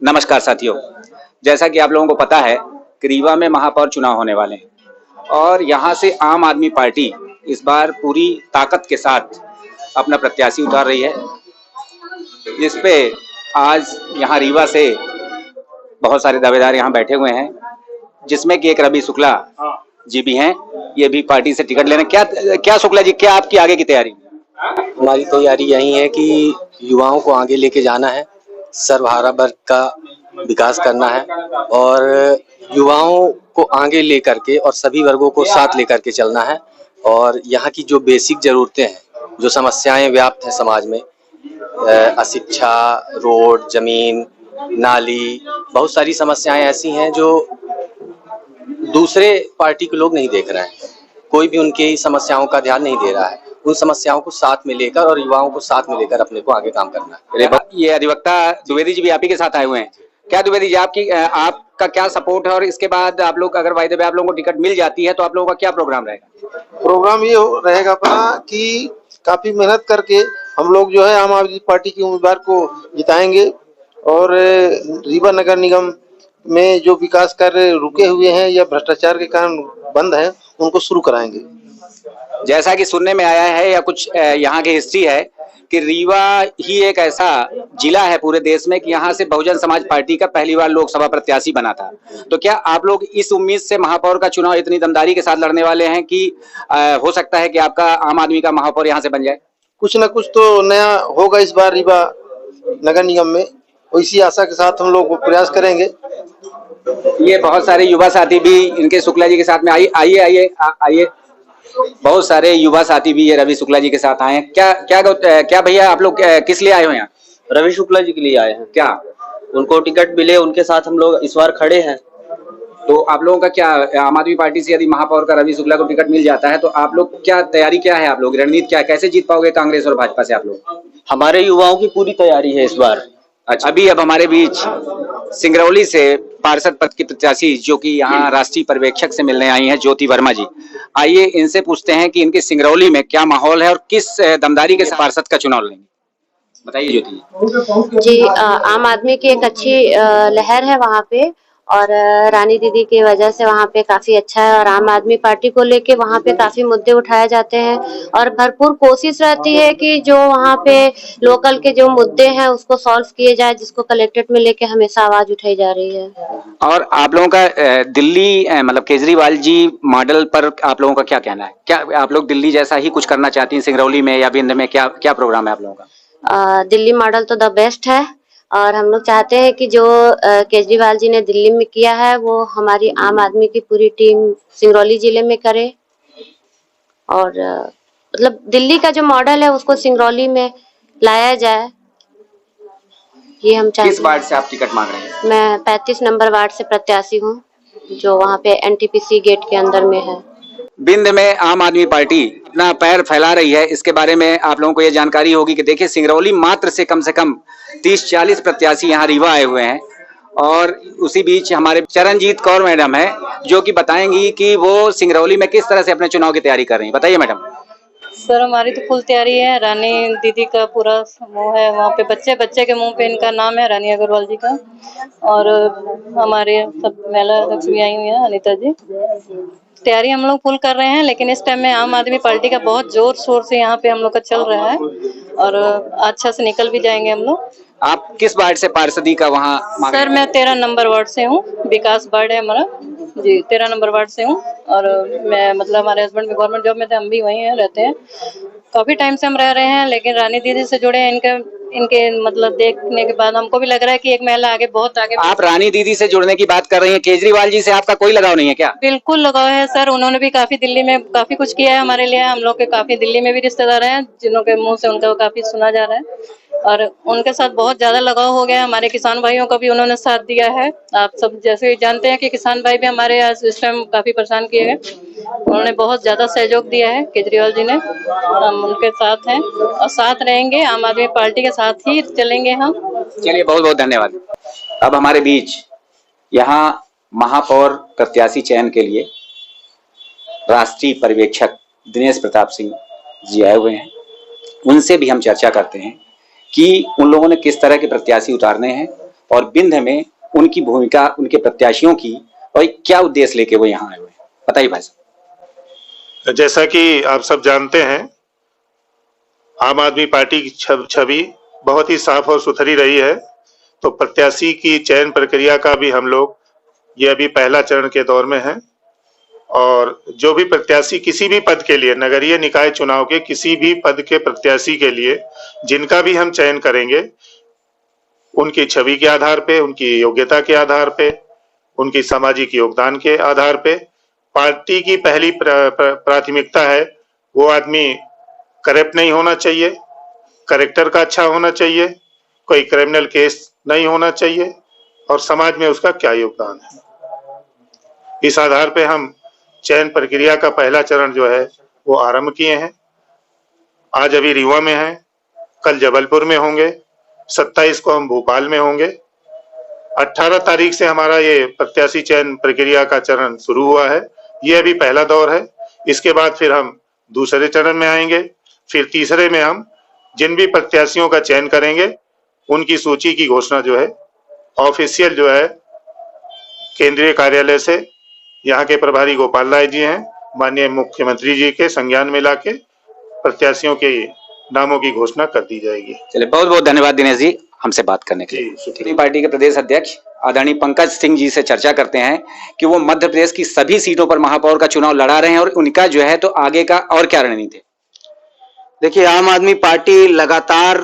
नमस्कार साथियों, जैसा कि आप लोगों को पता है कि रीवा में महापौर चुनाव होने वाले हैं और यहाँ से आम आदमी पार्टी इस बार पूरी ताकत के साथ अपना प्रत्याशी उतार रही है, जिस पे आज यहाँ रीवा से बहुत सारे दावेदार यहाँ बैठे हुए हैं, जिसमें कि एक रवि शुक्ला जी भी हैं। ये भी पार्टी से टिकट लेने क्या शुक्ला जी, क्या आपकी आगे की तैयारी? हमारी तैयारी यही है कि युवाओं को आगे लेके जाना है, सर्वहारा वर्ग का विकास करना है और युवाओं को आगे लेकर के और सभी वर्गों को साथ लेकर के चलना है। और यहाँ की जो बेसिक ज़रूरतें हैं, जो समस्याएं व्याप्त हैं समाज में, अशिक्षा, रोड, जमीन, नाली, बहुत सारी समस्याएं ऐसी हैं जो दूसरे पार्टी के लोग नहीं देख रहे हैं। कोई भी उनकी समस्याओं का ध्यान नहीं दे रहा है। उन समस्याओं को साथ में लेकर और युवाओं को साथ में लेकर अपने को आगे काम करना है। ये अधिवक्ता द्विवेदी जी भी आप ही के साथ आए हुए हैं। क्या द्विवेदी जी, आपका क्या सपोर्ट है और इसके बाद आप लोग अगर वायदे में आप लोगों को टिकट मिल जाती है तो आप लोगों का क्या प्रोग्राम रहेगा? प्रोग्राम ये रहेगा अपना कि काफी मेहनत करके हम लोग जो है आम आदमी पार्टी के उम्मीदवार को जिताएंगे और रीवा नगर निगम में जो विकास कार्य रुके हुए हैं या भ्रष्टाचार के कारण बंद हैं, उनको शुरू कराएंगे। जैसा कि सुनने में आया है या कुछ यहाँ की हिस्ट्री है कि रीवा ही एक ऐसा जिला है पूरे देश में कि यहाँ से बहुजन समाज पार्टी का पहली बार लोकसभा प्रत्याशी बना था। तो क्या आप लोग इस उम्मीद से महापौर का चुनाव इतनी दमदारी के साथ लड़ने वाले हैं कि हो सकता है कि आपका आम आदमी का महापौर यहाँ से बन जाए? कुछ न कुछ तो नया होगा इस बार रीवा नगर निगम में, इसी आशा के साथ हम लोग प्रयास करेंगे। ये बहुत सारे युवा साथी भी इनके शुक्ला जी के साथ में आइए बहुत सारे युवा साथी भी ये रवि शुक्ला जी के साथ आए हैं। क्या भैया आप लोग किस लिए आए हो यहाँ? रवि शुक्ला जी के लिए आए हैं। क्या उनको टिकट मिले, उनके साथ हम लोग इस बार खड़े हैं। तो आप लोगों का क्या, आम आदमी पार्टी से यदि महापौर का रवि शुक्ला को टिकट मिल जाता है तो आप लोग क्या तैयारी, क्या है आप लोग रणनीति, क्या कैसे जीत पाओगे कांग्रेस और भाजपा से आप लोग? हमारे युवाओं की पूरी तैयारी है इस बार। अच्छा, अभी अब हमारे बीच सिंगरौली से पार्षद पद की प्रत्याशी जो कि यहाँ राष्ट्रीय पर्यवेक्षक से मिलने आई हैं, ज्योति वर्मा जी। आइए इनसे पूछते हैं कि इनके सिंगरौली में क्या माहौल है और किस दमदारी के पार्षद का चुनाव लड़ेंगे। बताइए ज्योति जी। आम आदमी की एक अच्छी लहर है वहाँ पे और रानी दीदी की वजह से वहाँ पे काफी अच्छा है और आम आदमी पार्टी को लेके वहाँ पे काफी मुद्दे उठाए जाते हैं और भरपूर कोशिश रहती है कि जो वहाँ पे लोकल के जो मुद्दे हैं उसको सॉल्व किए जाए, जिसको कलेक्ट्रेट में लेके हमेशा आवाज उठाई जा रही है। और आप लोगों का दिल्ली मतलब केजरीवाल जी मॉडल पर आप लोगों का क्या कहना है? क्या आप लोग दिल्ली जैसा ही कुछ करना चाहती हैं सिंगरौली में या बिंद में? क्या प्रोग्राम है आप लोगों का? दिल्ली मॉडल तो द बेस्ट है और हम लोग चाहते हैं कि जो केजरीवाल जी ने दिल्ली में किया है वो हमारी आम आदमी की पूरी टीम सिंगरौली जिले में करे और मतलब दिल्ली का जो मॉडल है उसको सिंगरौली में लाया जाए, ये हम चाहते हैं। किस वार्ड से आप टिकट मांग रहे हैं? मैं 35 नंबर वार्ड से प्रत्याशी हूँ, जो वहाँ पे एनटीपीसी गेट के अंदर में है। बिंद में आम आदमी पार्टी इतना पैर फैला रही है, इसके बारे में आप लोगों को ये जानकारी होगी कि देखिए सिंगरौली मात्र से कम 30-40 प्रत्याशी यहाँ रीवा आए हुए हैं और उसी बीच हमारे चरणजीत कौर मैडम है जो कि बताएंगी कि वो सिंगरौली में किस तरह से अपने चुनाव की तैयारी कर रही हैं। बताइए मैडम। सर हमारी तो फुल तैयारी है। रानी दीदी का पूरा समूह है वहाँ पे, बच्चे के मुंह पे इनका नाम है रानी अग्रवाल जी का और हमारे सब महिला अध्यक्ष भी आई हुई है, अनीता जी। तैयारी हम लोग फुल कर रहे हैं, लेकिन इस टाइम में आम आदमी पार्टी का बहुत जोर शोर से यहाँ पे हम लोग का चल रहा है और अच्छा से निकल भी जाएंगे हम लोग। आप किस वार्ड से पार्षदी का वहाँ? सर मैं 13 नंबर वार्ड से हूँ, विकास वार्ड है हमारा जी। 13 नंबर वार्ड से हूँ और मैं मतलब हमारे हस्बैंड भी गवर्नमेंट जॉब में थे, हम भी वहीं हैं, रहते हैं। काफी टाइम से हम रह रहे हैं, लेकिन रानी दीदी से जुड़े हैं। इनके मतलब देखने के बाद हमको भी लग रहा है कि एक महिला आगे बहुत आगे। आप रानी दीदी से जुड़ने की बात कर रही हैं, केजरीवाल जी से आपका कोई लगाव नहीं है क्या? बिल्कुल लगाव है सर, उन्होंने भी काफी दिल्ली में काफी कुछ किया है हमारे लिए। हम लोग के काफी दिल्ली में भी रिश्तेदार हैं जिन्हों के मुंह से उनका काफी सुना जा रहा है और उनके साथ बहुत ज्यादा लगाव हो गया है। हमारे किसान भाइयों का भी उन्होंने साथ दिया है। आप सब जैसे जानते हैं कि किसान भाई भी हमारे इस टाइम काफी परेशान किए गए, उन्होंने बहुत ज्यादा सहयोग दिया है केजरीवाल जी ने। हम उनके साथ हैं और साथ रहेंगे, आम आदमी पार्टी के साथ ही चलेंगे हम। चलिए बहुत बहुत धन्यवाद। अब हमारे बीच यहाँ महापौर प्रत्याशी चयन के लिए राष्ट्रीय पर्यवेक्षक दिनेश प्रताप सिंह जी आए हुए हैं, उनसे भी हम चर्चा करते हैं कि उन लोगों ने किस तरह के प्रत्याशी उतारने हैं और बिंद में उनकी भूमिका, उनके प्रत्याशियों की, और क्या उद्देश्य लेके वो यहाँ आए हुए हैं, बताइए भाई साहब। जैसा कि आप सब जानते हैं, आम आदमी पार्टी की छवि बहुत ही साफ और सुथरी रही है। तो प्रत्याशी की चयन प्रक्रिया का भी हम लोग ये अभी पहला चरण के दौर में है, और जो भी प्रत्याशी किसी भी पद के लिए, नगरीय निकाय चुनाव के किसी भी पद के प्रत्याशी के लिए जिनका भी हम चयन करेंगे, उनकी छवि के आधार पे, उनकी योग्यता के आधार पे, उनकी सामाजिक योगदान के आधार पे पार्टी की पहली प्राथमिकता है वो आदमी करप्ट नहीं होना चाहिए, कैरेक्टर का अच्छा होना चाहिए, कोई क्रिमिनल केस नहीं होना चाहिए, और समाज में उसका क्या योगदान है। इस आधार पे हम चयन प्रक्रिया का पहला चरण जो है वो आरंभ किए हैं। आज अभी रीवा में हैं, कल जबलपुर में होंगे, 27 को हम भोपाल में होंगे। 18 तारीख से हमारा ये प्रत्याशी चयन प्रक्रिया का चरण शुरू हुआ है। ये अभी पहला दौर है। इसके बाद फिर हम दूसरे चरण में आएंगे, फिर तीसरे में हम जिन भी प्रत्याशियों का चयन करेंगे उनकी सूची की घोषणा जो है ऑफिशियल जो है केंद्रीय कार्यालय से, यहाँ के प्रभारी गोपाल राय जी हैं, माननीय मुख्यमंत्री जी के संज्ञान में लाके प्रत्याशियों के नामों की घोषणा कर दी जाएगी। चलिए, बहुत बहुत धन्यवाद दिनेश जी हमसे बात करने के लिए। अपनी पार्टी के प्रदेश अध्यक्ष आदरणीय पंकज सिंह जी से चर्चा करते हैं कि वो मध्य प्रदेश की सभी सीटों पर महापौर का चुनाव लड़ा रहे हैं और उनका जो है तो आगे का और क्या रणनीति है। देखिए, आम आदमी पार्टी लगातार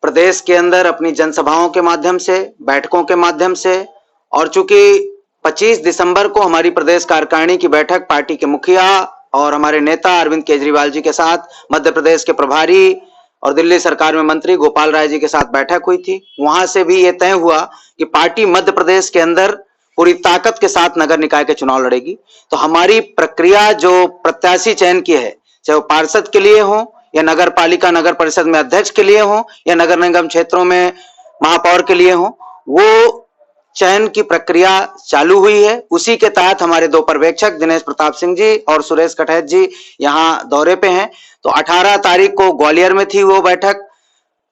प्रदेश के अंदर अपनी जनसभाओं के माध्यम से, बैठकों के माध्यम से, और चूंकि 25 दिसंबर को हमारी प्रदेश कार्यकारिणी की बैठक पार्टी के मुखिया और हमारे नेता अरविंद केजरीवाल जी के साथ, मध्य प्रदेश के प्रभारी और दिल्ली सरकार में मंत्री गोपाल राय जी के साथ बैठक हुई थी। वहां से भी ये तय हुआ कि पार्टी मध्य प्रदेश के अंदर पूरी ताकत के साथ नगर निकाय के चुनाव लड़ेगी। तो हमारी प्रक्रिया जो प्रत्याशी चयन की है, चाहे वो पार्षद के लिए हो या नगर पालिका नगर परिषद में अध्यक्ष के लिए हो या नगर निगम क्षेत्रों में महापौर के लिए हो, वो चयन की प्रक्रिया चालू हुई है। उसी के तहत हमारे दो पर्यवेक्षक दिनेश प्रताप सिंह जी और सुरेश कटैत जी यहाँ दौरे पे हैं। तो 18 तारीख को ग्वालियर में थी वो बैठक,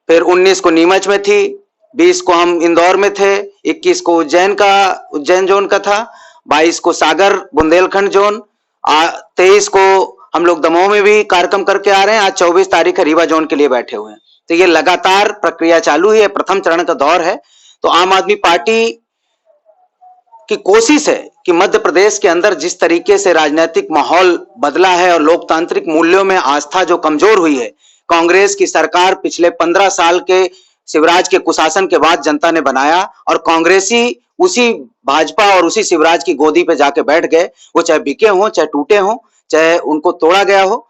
फिर 19 को नीमच में थी, 20 को हम इंदौर में थे, 21 को उज्जैन जोन का था, 22 को सागर बुंदेलखंड जोन, 23 को हम लोग दमोह में भी कार्यक्रम करके आ रहे हैं। आज 24 तारीख है, रीवा जोन के लिए बैठे हुए हैं। तो ये लगातार प्रक्रिया चालू है, प्रथम चरण का दौर है। तो आम आदमी पार्टी की कोशिश है कि मध्य प्रदेश के अंदर जिस तरीके से राजनीतिक माहौल बदला है और लोकतांत्रिक मूल्यों में आस्था जो कमजोर हुई है, कांग्रेस की सरकार पिछले 15 साल के शिवराज के कुशासन के बाद जनता ने बनाया और कांग्रेसी उसी भाजपा और उसी शिवराज की गोदी पे जाके बैठ गए। वो चाहे बिके हों, चाहे टूटे हों, चाहे उनको तोड़ा गया हो,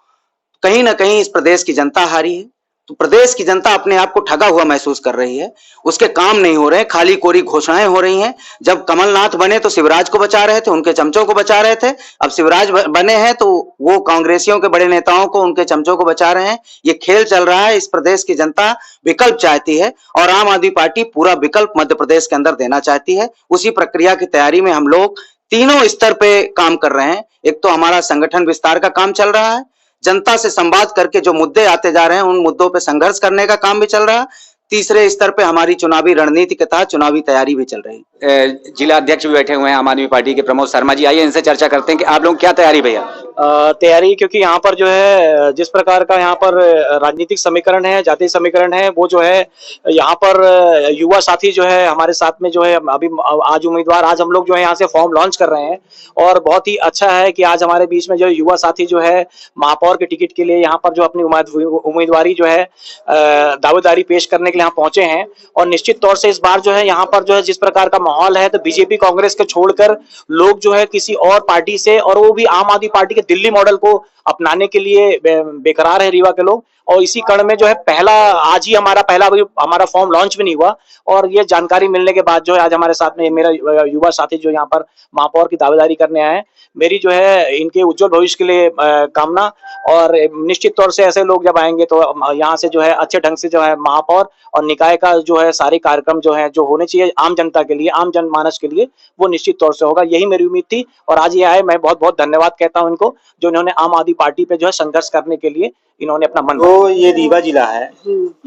कहीं ना कहीं इस प्रदेश की जनता हारी है। तो प्रदेश की जनता अपने आप को ठगा हुआ महसूस कर रही है। उसके काम नहीं हो रहे, खाली कोरी घोषणाएं हो रही हैं। जब कमलनाथ बने तो शिवराज को बचा रहे थे, उनके चमचों को बचा रहे थे। अब शिवराज बने हैं तो वो कांग्रेसियों के बड़े नेताओं को, उनके चमचों को बचा रहे हैं। ये खेल चल रहा है। इस प्रदेश की जनता विकल्प चाहती है और आम आदमी पार्टी पूरा विकल्प मध्य प्रदेश के अंदर देना चाहती है। उसी प्रक्रिया की तैयारी में हम लोग तीनों स्तर पे काम कर रहे हैं। एक तो हमारा संगठन विस्तार का काम चल रहा है, जनता से संवाद करके जो मुद्दे आते जा रहे हैं उन मुद्दों पे संघर्ष करने का काम भी चल रहा है। तीसरे स्तर पे हमारी चुनावी रणनीति के तहत चुनावी तैयारी भी चल रही है। जिला अध्यक्ष भी बैठे हुए हैं आम आदमी पार्टी के प्रमोद शर्मा जी, आइए इनसे चर्चा करते हैं कि आप लोग क्या तैयारी भैया। तैयारी, क्योंकि यहाँ पर जो है जिस प्रकार का यहाँ पर राजनीतिक समीकरण है, जातीय समीकरण है, वो जो है यहाँ पर युवा साथी जो है हमारे साथ में जो है अभी आज उम्मीदवार, आज हम लोग जो है यहाँ से फॉर्म लॉन्च कर रहे हैं और बहुत ही अच्छा है कि आज हमारे बीच में जो युवा साथी जो है महापौर के टिकट के लिए यहाँ पर जो अपनी उम्मीदवारी जो है दावेदारी पेश करने के लिए यहाँ पहुंचे हैं। और निश्चित तौर से इस बार जो है यहाँ पर जो है जिस प्रकार का माहौल है, तो बीजेपी कांग्रेस को छोड़कर लोग जो है किसी और पार्टी से, और वो भी आम आदमी पार्टी के दिल्ली मॉडल को अपनाने के लिए बेकरार है रीवा के लोग। और इसी कण में जो है आज ही हमारा फॉर्म लॉन्च भी नहीं हुआ और ये जानकारी मिलने के बाद जो है आज हमारे साथ में मेरा युवा साथी जो यहाँ पर महापौर की दावेदारी करने आए हैं। मेरी जो है इनके उज्जवल भविष्य के लिए कामना, और निश्चित तौर से ऐसे लोग जब आएंगे तो यहाँ से जो है अच्छे ढंग से जो है महापौर और निकाय का जो है सारे कार्यक्रम जो है जो होने चाहिए आम जनता के लिए, आम जनमानस के लिए, वो निश्चित तौर से होगा। यही मेरी उम्मीद थी और आज ये आए। मैं बहुत बहुत धन्यवाद कहता हूँ इनको, जो इन्होंने आम आदमी पार्टी पे जो है संघर्ष करने के लिए इन्होंने अपना मन तो ये रीवा जिला है,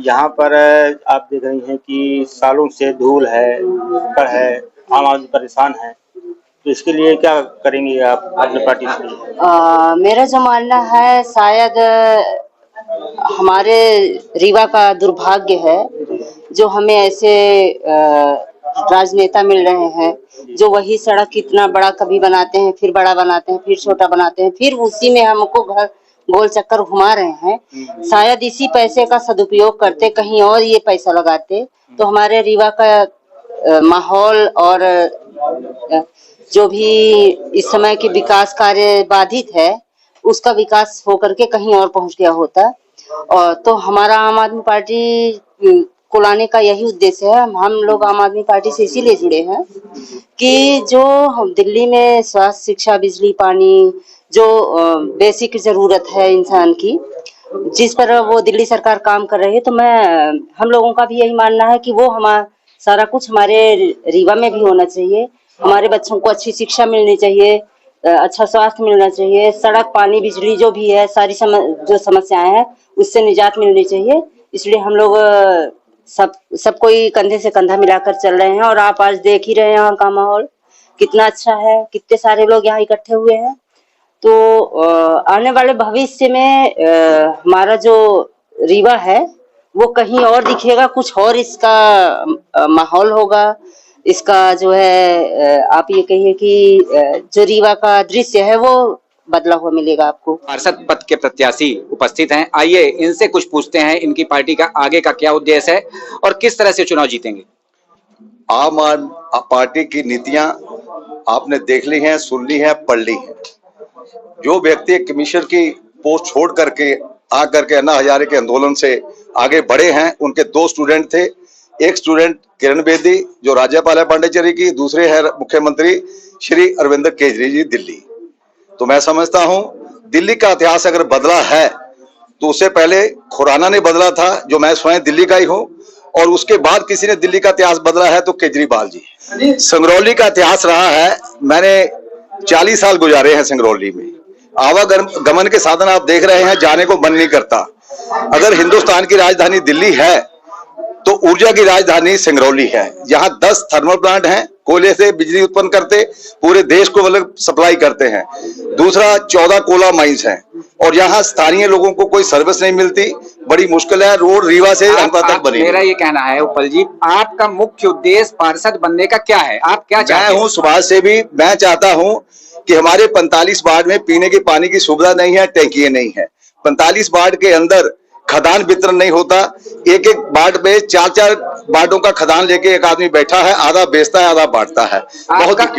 यहाँ पर आप देख रही हैं कि सालों से धूल है, कड़ है, आम आदमी परेशान है, तो इसके लिए क्या करेंगे आप अपने पार्टी से? मेरा जो मानना है, शायद हमारे रीवा का दुर्भाग्य है जो हमें ऐसे राजनेता मिल रहे हैं जो वही सड़क इतना बड़ा कभी बनाते हैं, फिर बड़ा बनाते हैं, फिर छोटा बनाते हैं, फिर उसी में हमको घर गोल चक्कर घुमा रहे हैं। शायद इसी पैसे का सदुपयोग करते, कहीं और ये पैसा लगाते तो हमारे रीवा का माहौल और जो भी इस समय के विकास कार्य बाधित है उसका विकास होकर के कहीं और पहुंच गया होता। और तो हमारा आम आदमी पार्टी को लाने का यही उद्देश्य है। हम लोग आम आदमी पार्टी से इसीलिए जुड़े हैं कि जो दिल्ली में स्वास्थ्य, शिक्षा, बिजली, पानी, जो बेसिक जरूरत है इंसान की, जिस पर वो दिल्ली सरकार काम कर रही है, तो हम लोगों का भी यही मानना है कि वो हमारा सारा कुछ हमारे रीवा में भी होना चाहिए। हमारे बच्चों को अच्छी शिक्षा मिलनी चाहिए, अच्छा स्वास्थ्य मिलना चाहिए, सड़क, पानी, बिजली जो भी है, सारी जो समस्याएं हैं उससे निजात मिलनी चाहिए। इसलिए हम लोग सब कोई कंधे से कंधा मिलाकर चल रहे हैं। और आप आज देख ही रहे हैं यहाँ का माहौल कितना अच्छा है, कितने सारे लोग यहाँ इकट्ठे हुए हैं। तो आने वाले भविष्य में हमारा जो रीवा है वो कहीं और दिखेगा, कुछ और इसका माहौल होगा। इसका जो है आप ये कहिए कि जो रीवा का दृश्य है वो बदला हुआ मिलेगा आपको। पार्षद पद के प्रत्याशी उपस्थित हैं, आइए इनसे कुछ पूछते हैं, इनकी पार्टी का आगे का क्या उद्देश्य है और किस तरह से चुनाव जीतेंगे। आम आदमी पार्टी की नीतियां आपने देख ली हैं, सुन ली हैं, पढ़ ली हैं। जो व्यक्ति कमिश्नर की पोस्ट छोड़ करके आकर के अन्ना हजारे के आंदोलन से आगे बढ़े हैं, उनके दो स्टूडेंट थे। एक स्टूडेंट किरण बेदी जो राज्यपाल है पांडिचेरी की, दूसरे है मुख्यमंत्री श्री अरविंद केजरीवाल जी दिल्ली। तो मैं समझता हूं दिल्ली का इतिहास अगर बदला है तो उससे पहले खुराना ने बदला था, जो मैं स्वयं दिल्ली का ही हूं, और उसके बाद किसी ने दिल्ली का इतिहास बदला है तो केजरीवाल जी। संगरौली का इतिहास रहा है, मैंने 40 साल गुजारे हैं संगरौली में। आवागमन के साधन आप देख रहे हैं, जाने को मन नहीं करता। अगर हिंदुस्तान की राजधानी दिल्ली है तो ऊर्जा की राजधानी सिंगरौली है। यहाँ 10 थर्मल प्लांट हैं, कोयले से बिजली उत्पन्न करते, पूरे देश को मतलब सप्लाई करते हैं। दूसरा 14 कोला माइंस हैं और यहाँ स्थानीय लोगों को कोई सर्विस नहीं मिलती, बड़ी मुश्किल है। रोड रीवा से अनपा तक बनी। मेरा ये कहना है उपल जी, आपका मुख्य उद्देश्य पार्षद बनने का क्या है? आप क्या चाहते हैं? मैं हूँ समाज सेवी। मैं चाहता हूँ कि हमारे 45 वार्ड में पीने के पानी की सुविधा नहीं है, टैंकियां नहीं है। 45 वार्ड के अंदर खदान वितरण नहीं होता। एक वार्ड में 4-4 वार्डों का खदान लेके एक आदमी बैठा है, आधा बेचता है, आधा बांटता है।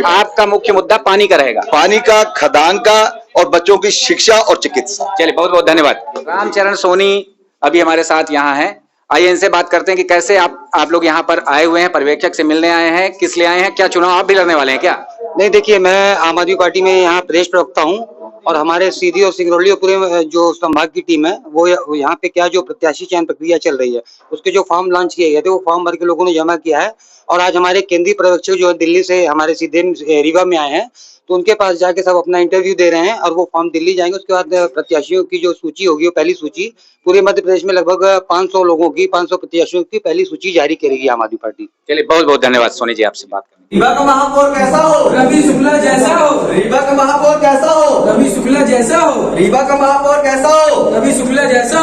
आपका मुख्य मुद्दा पानी का रहेगा, पानी का, खदान का और बच्चों की शिक्षा और चिकित्सा। चलिए, बहुत बहुत धन्यवाद। रामचरण सोनी अभी हमारे साथ यहाँ हैं, आइए इनसे बात करते हैं कि कैसे आप लोग यहाँ पर आए हुए हैं, पर्यवेक्षक से मिलने आए हैं, किस लिए आए हैं, क्या चुनाव आप भी लड़ने वाले हैं क्या? नहीं, देखिए, मैं आम आदमी पार्टी में यहाँ प्रदेश प्रवक्ता हूँ और हमारे सीधी और सिंगरौली और पूरे जो संभाग की टीम है वो यहाँ पे क्या जो प्रत्याशी चयन प्रक्रिया चल रही है उसके जो फॉर्म लॉन्च किए गए थे वो फॉर्म भर के लोगों ने जमा किया है। और आज हमारे केंद्रीय पर्यवेक्षक जो दिल्ली से हमारे सीधे रीवा में आए हैं तो उनके पास जाके सब अपना इंटरव्यू दे रहे हैं और वो फॉर्म दिल्ली जाएंगे। उसके बाद प्रत्याशियों की जो सूची होगी वो पहली सूची पूरे मध्य प्रदेश में लगभग 500 लोगों की, 500 प्रत्याशियों की पहली सूची जारी करेगी आम आदमी पार्टी। चलिए, बहुत बहुत धन्यवाद सोनी जी आपसे बात करने। रीवा का महापौर कैसा हो? रवि शुक्ला जैसा हो। रीवा का महापौर कैसा हो? रवि शुक्ला जैसा हो। रीवा का महापौर कैसा हो? रवि शुक्ला जैसा हो।